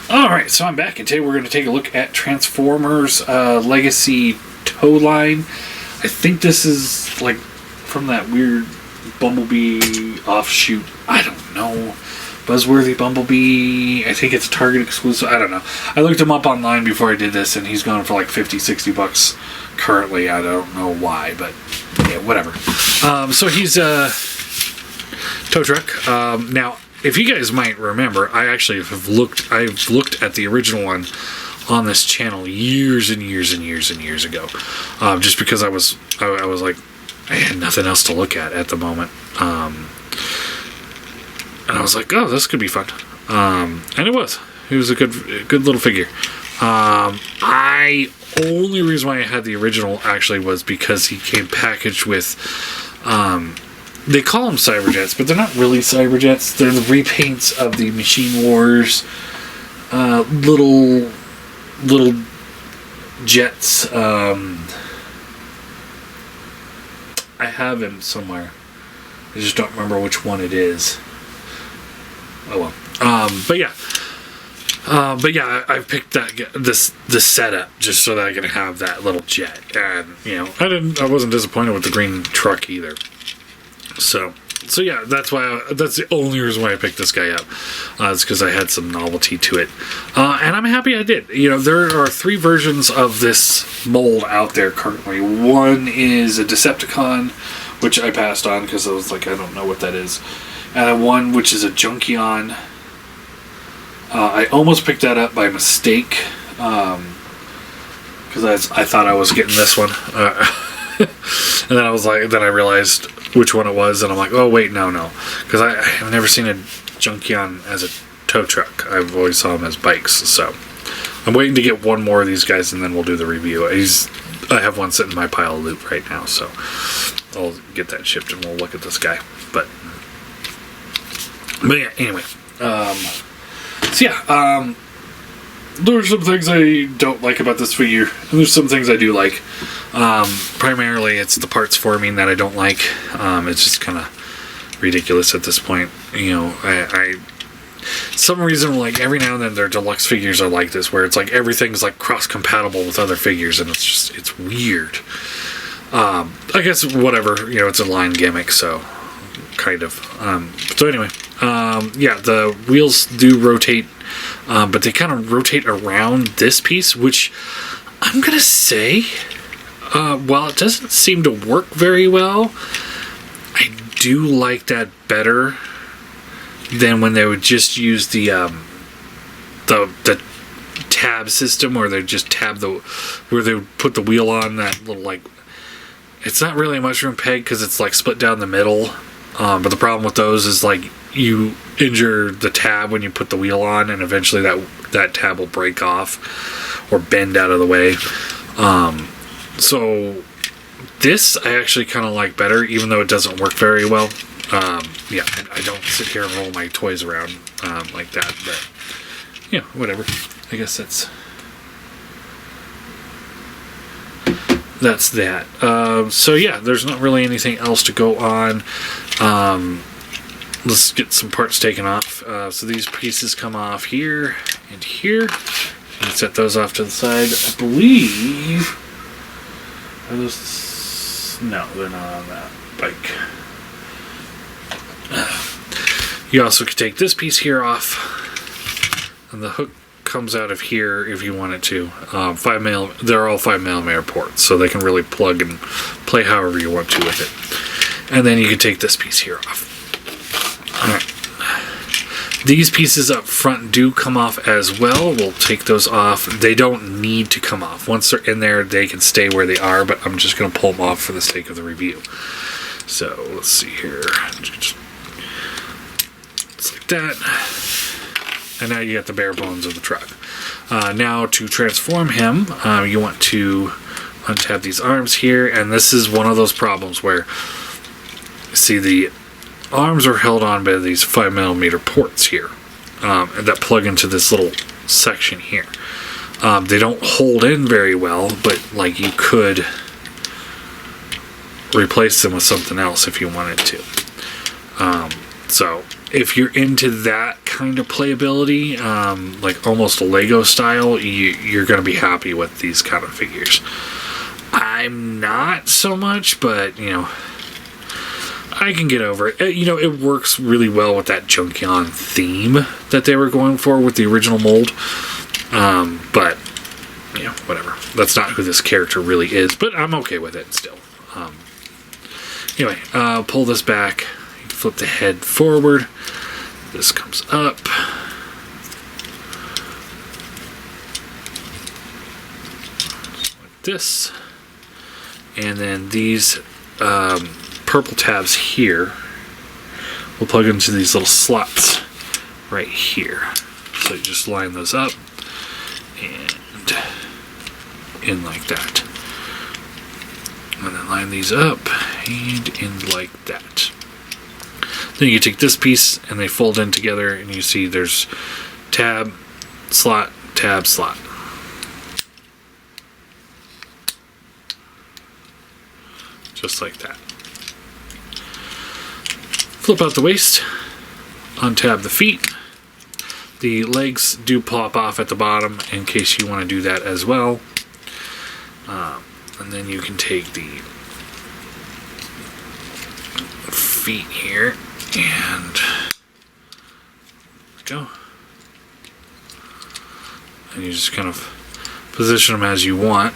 Alright, so I'm back, and today we're going to take a look at Transformers Legacy Tow Line. I think this is like from that weird Bumblebee offshoot. I don't know. Buzzworthy Bumblebee. I think it's Target exclusive. I don't know. I looked him up online before I did this, and he's going for like $50-$60 currently. I don't know why, but yeah, whatever. So he's a tow truck. Now, if you guys might remember, I've looked at the original one on this channel years and years and years and years ago, just because I was like, I had nothing else to look at the moment, and I was like, oh, this could be fun, and it was a good little figure. Only reason why I had the original actually was because he came packaged with, they call them Cyberjets, but they're not really Cyberjets. They're the repaints of the Machine Wars little jets. I have him somewhere. I just don't remember which one it is. Oh well. But yeah, I picked this setup just so that I can have that little jet, and I wasn't disappointed with the green truck either. So yeah, that's the only reason why I picked this guy up. It's because I had some novelty to it, and I'm happy I did. There are 3 versions of this mold out there currently. One is a Decepticon, which I passed on because I was like, I don't know what that is. And one which is a Junkion. I almost picked that up by mistake because I thought I was getting this one. And then I realized which one it was, and I'm like, oh wait, no, because I've never seen a Junkion as a tow truck. I've always saw them as bikes. So I'm waiting to get one more of these guys, and then we'll do the review. I have one sitting in my pile of loot right now, so I'll get that shipped, and we'll look at this guy. But yeah, anyway. There's some things I don't like about this figure, and there's some things I do like. Primarily, it's the parts forming that I don't like. It's just kind of ridiculous at this point. Some reason, like, every now and then their deluxe figures are like this, where it's like everything's like cross-compatible with other figures, and it's weird. I guess whatever, it's a line gimmick, so kind of. So anyway, the wheels do rotate, but they kind of rotate around this piece, which I'm gonna say, while it doesn't seem to work very well, I do like that better than when they would just use the tab system, where they just tab where they would put the wheel on that little, like, it's not really a mushroom peg because it's like split down the middle. But the problem with those is, like, you injure the tab when you put the wheel on, and eventually that tab will break off or bend out of the way. So this I actually kind of like better, even though it doesn't work very well. I don't sit here and roll my toys around like that, but whatever. I guess that's that. So yeah, there's not really anything else to go on. Let's get some parts taken off. So these pieces come off here and here. And set those off to the side. I believe. No, they're not on that bike. You also could take this piece here off, and the hook comes out of here if you want it to. They're all 5mm ports, so they can really plug and play however you want to with it. And then you can take this piece here off. Alright. These pieces up front do come off as well. We'll take those off. They don't need to come off. Once they're in there, they can stay where they are, but I'm just going to pull them off for the sake of the review. So, let's see here. Just like that. And now you got the bare bones of the truck. Now, to transform him, you want to untab these arms here, and this is one of those problems where, see, the arms are held on by these 5mm ports here that plug into this little section here. They don't hold in very well, but like you could replace them with something else if you wanted to. So if you're into that kind of playability, like almost a Lego style, you're going to be happy with these kind of figures. I'm not so much, but, you know, I can get over it. You know, it works really well with that Junkion theme that they were going for with the original mold. But, you know, whatever. That's not who this character really is, but I'm okay with it still. Anyway, pull this back. Flip the head forward. This comes up. Like this. And then these purple tabs here will plug into these little slots right here. So you just line those up and in like that. And then line these up and in like that. Then you take this piece and they fold in together, and you see there's tab, slot, tab, slot. Just like that. Flip out the waist, untab the feet. The legs do pop off at the bottom in case you want to do that as well. And then you can take the feet here and go. And you just kind of position them as you want.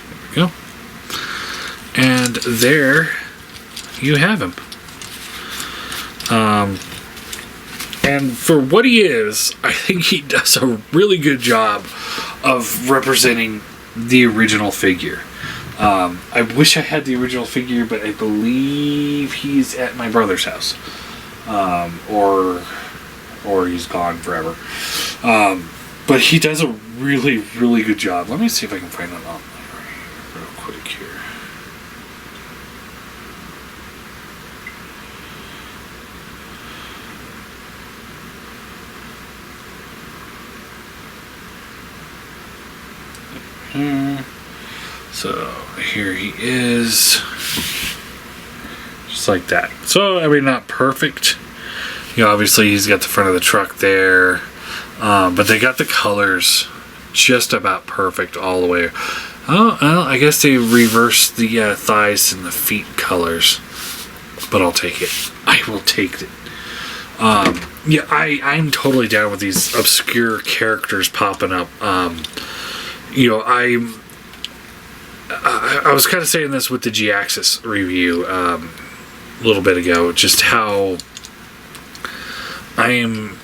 There we go. And there you have him. And for what he is, I think he does a really good job of representing the original figure. I wish I had the original figure, but I believe he's at my brother's house. Or he's gone forever. But he does a really, really good job. Let me see if I can find it online real quick here. So here he is, just like that. So I mean, not perfect. You know, obviously he's got the front of the truck there, but they got the colors just about perfect all the way. Oh, well, I guess they reversed the thighs and the feet colors, but I'll take it. I will take it. Yeah, I'm totally down with these obscure characters popping up. You know, I was kind of saying this with the G-Axis review a little bit ago, just how I'm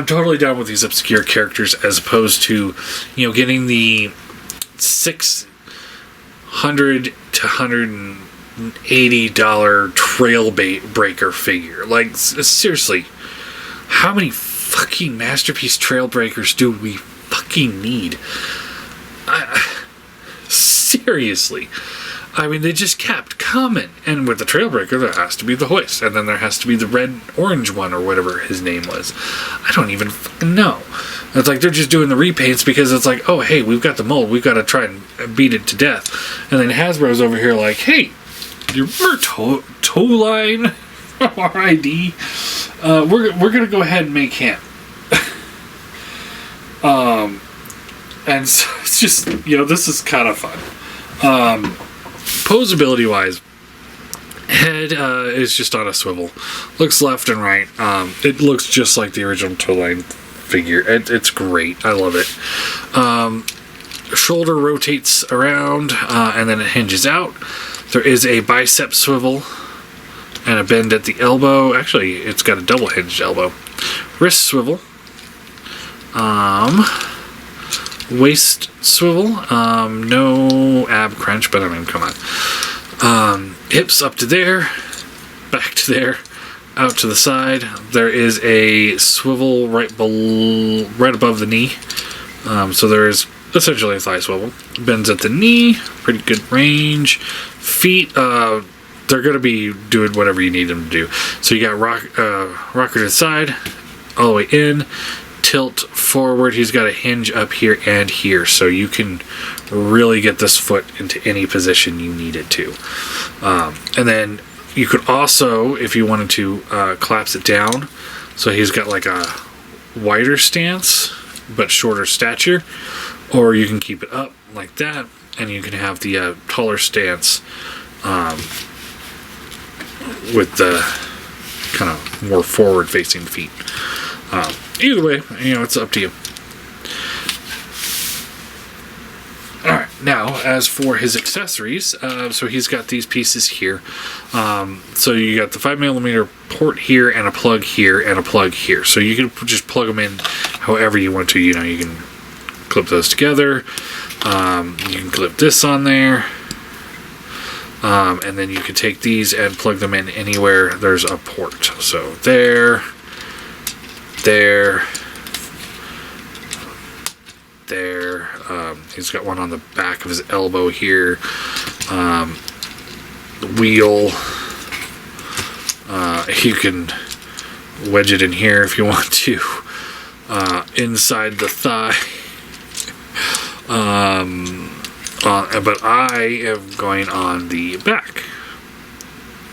totally down with these obscure characters as opposed to, you know, getting the $600 to $180 trail breaker figure. Like, seriously, how many fucking Masterpiece trail breakers do we fucking need? Seriously. I mean, they just kept coming. And with the Trailbreaker, there has to be the hoist. And then there has to be the red-orange one, or whatever his name was. I don't even fucking know. It's like they're just doing the repaints because it's like, oh, hey, we've got the mold. We've got to try and beat it to death. And then Hasbro's over here like, hey, you remember toe line from RID? We're going to go ahead and make him. And so it's just, you know, this is kind of fun. Posability wise, head is just on a swivel. Looks left and right. It looks just like the original toe line figure. It's great. I love it. Shoulder rotates around and then it hinges out. There is a bicep swivel and a bend at the elbow. Actually, it's got a double hinged elbow. Wrist swivel. Waist swivel, no ab crunch, but I mean, come on. Hips up to there, back to there, out to the side. There is a swivel right above the knee. So there is essentially a thigh swivel. Bends at the knee, pretty good range. Feet, they're they're going to be doing whatever you need them to do. So you got rocker to the side, all the way in, tilt forward. He's got a hinge up here and here, so you can really get this foot into any position you need it to. And then you could also, if you wanted to, collapse it down. So he's got like a wider stance, but shorter stature. Or you can keep it up like that, and you can have the taller stance with the kind of more forward-facing feet. Either way, it's up to you. Alright, now, as for his accessories, so he's got these pieces here. So you got the 5mm port here, and a plug here, and a plug here. So you can just plug them in however you want to. You can clip those together. You can clip this on there. And then you can take these and plug them in anywhere there's a port. So there. He's got one on the back of his elbow here. The wheel. You can wedge it in here if you want to. Inside the thigh. But I am going on the back.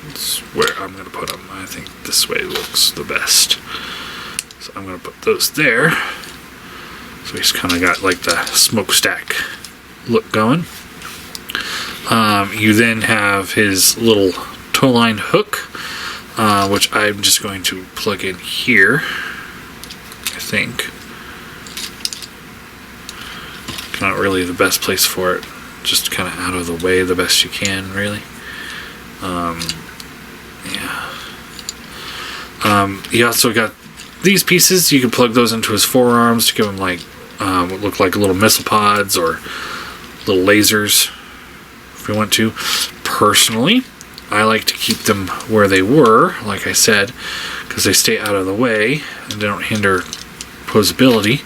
That's where I'm going to put them. I think this way looks the best. So I'm going to put those there. So he's kind of got like the smokestack look going. You then have his little toe line hook, which I'm just going to plug in here, I think. Not really the best place for it. Just kind of out of the way the best you can, really. He also got these pieces. You can plug those into his forearms to give him like what look like little missile pods or little lasers, if you want to. Personally, I like to keep them where they were, like I said, because they stay out of the way and they don't hinder posability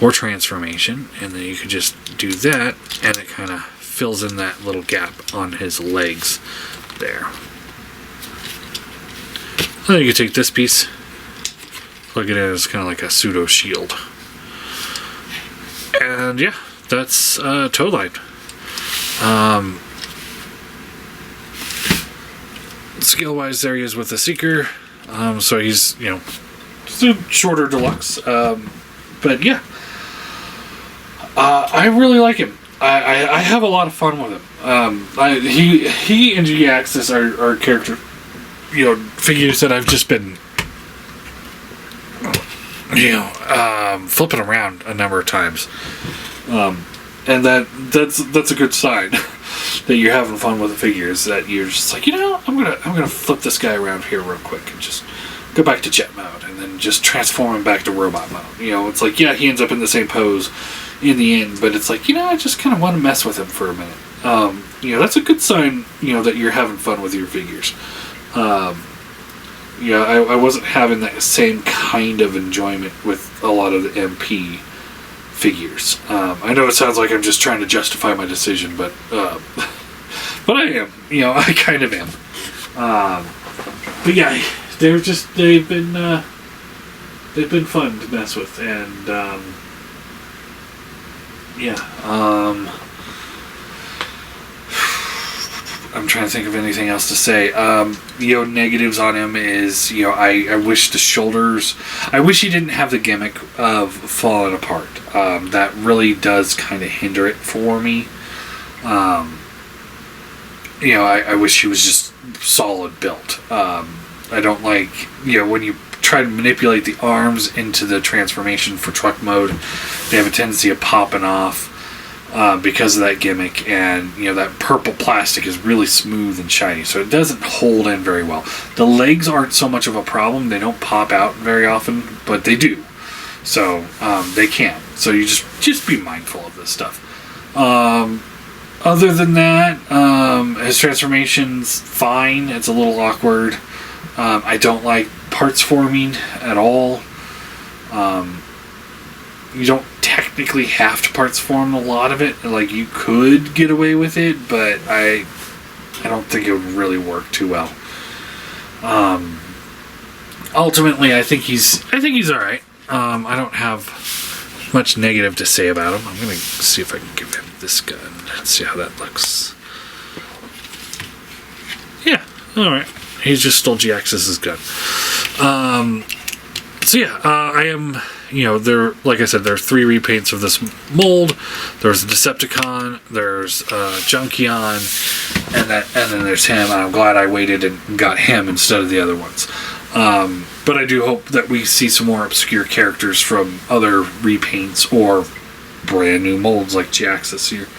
or transformation. And then you could just do that, and it kind of fills in that little gap on his legs there. Then you can take this piece, plug it in as kind of like a pseudo shield, and yeah, that's toe line. Skill wise, there he is with the Seeker. So he's just a shorter deluxe, but yeah. I really like him. I have a lot of fun with him. He and G-Axis are character, figures that I've just been, flipping around a number of times, and that's a good sign that you're having fun with the figures. That you're just like, I'm gonna flip this guy around here real quick and just go back to jet mode, and then just transform him back to robot mode. It's like, yeah, he ends up in the same pose in the end, but it's like, I just kind of want to mess with him for a minute. That's a good sign, that you're having fun with your figures. I wasn't having that same kind of enjoyment with a lot of the MP figures. I know it sounds like I'm just trying to justify my decision, but I am. I kind of am. But yeah, they've been fun to mess with, and I'm trying to think of anything else to say. Negatives on him is, I wish the shoulders, I wish he didn't have the gimmick of falling apart. That really does kind of hinder it for me. I wish he was just solid built. I don't like, when you try to manipulate the arms into the transformation for truck mode, they have a tendency of popping off because of that gimmick, and that purple plastic is really smooth and shiny, so it doesn't hold in very well. The legs aren't so much of a problem. They don't pop out very often, but they do, so they can. So you just be mindful of this stuff. Other than that, his transformation's fine. It's a little awkward. I don't like parts forming at all. You don't technically have to parts form a lot of it. Like, you could get away with it, but I I don't think it would really work too well. Ultimately, I think he's all right. I don't have much negative to say about him. I'm gonna see if I can give him this gun and see how that looks. Yeah, all right. He just stole GX's gun. So yeah, I am. There, like I said, there are 3 repaints of this mold. There's a Decepticon, there's Junkion, and then there's him. And I'm glad I waited and got him instead of the other ones. But I do hope that we see some more obscure characters from other repaints or brand new molds like GX this year.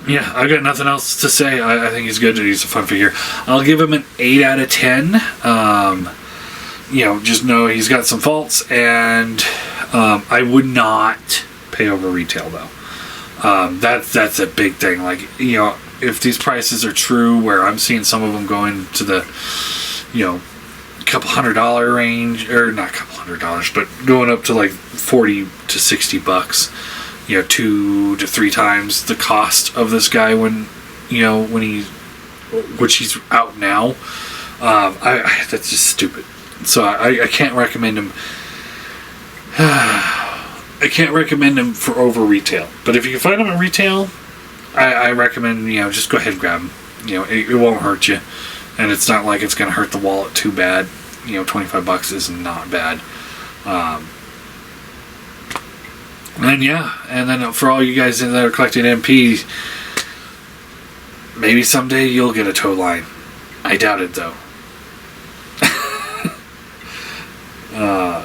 Yeah, I got nothing else to say. I think he's good. He's a fun figure. I'll give him an 8 out of 10. Just know he's got some faults, and I would not pay over retail though. That's a big thing. Like, if these prices are true, where I'm seeing some of them going to the, couple $100 range, or not $200, but going up to like $40 to $60. 2 to 3 times the cost of this guy which he's out now. That's just stupid. So I can't recommend him. I can't recommend him for over retail. But if you can find him at retail, I recommend just go ahead and grab him. It won't hurt you, and it's not like it's going to hurt the wallet too bad. $25 is not bad. And then for all you guys that are collecting MPs, maybe someday you'll get a tow line. I doubt it though.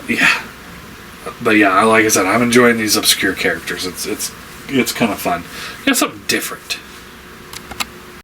Yeah. But yeah, like I said, I'm enjoying these obscure characters. It's kind of fun. Something different.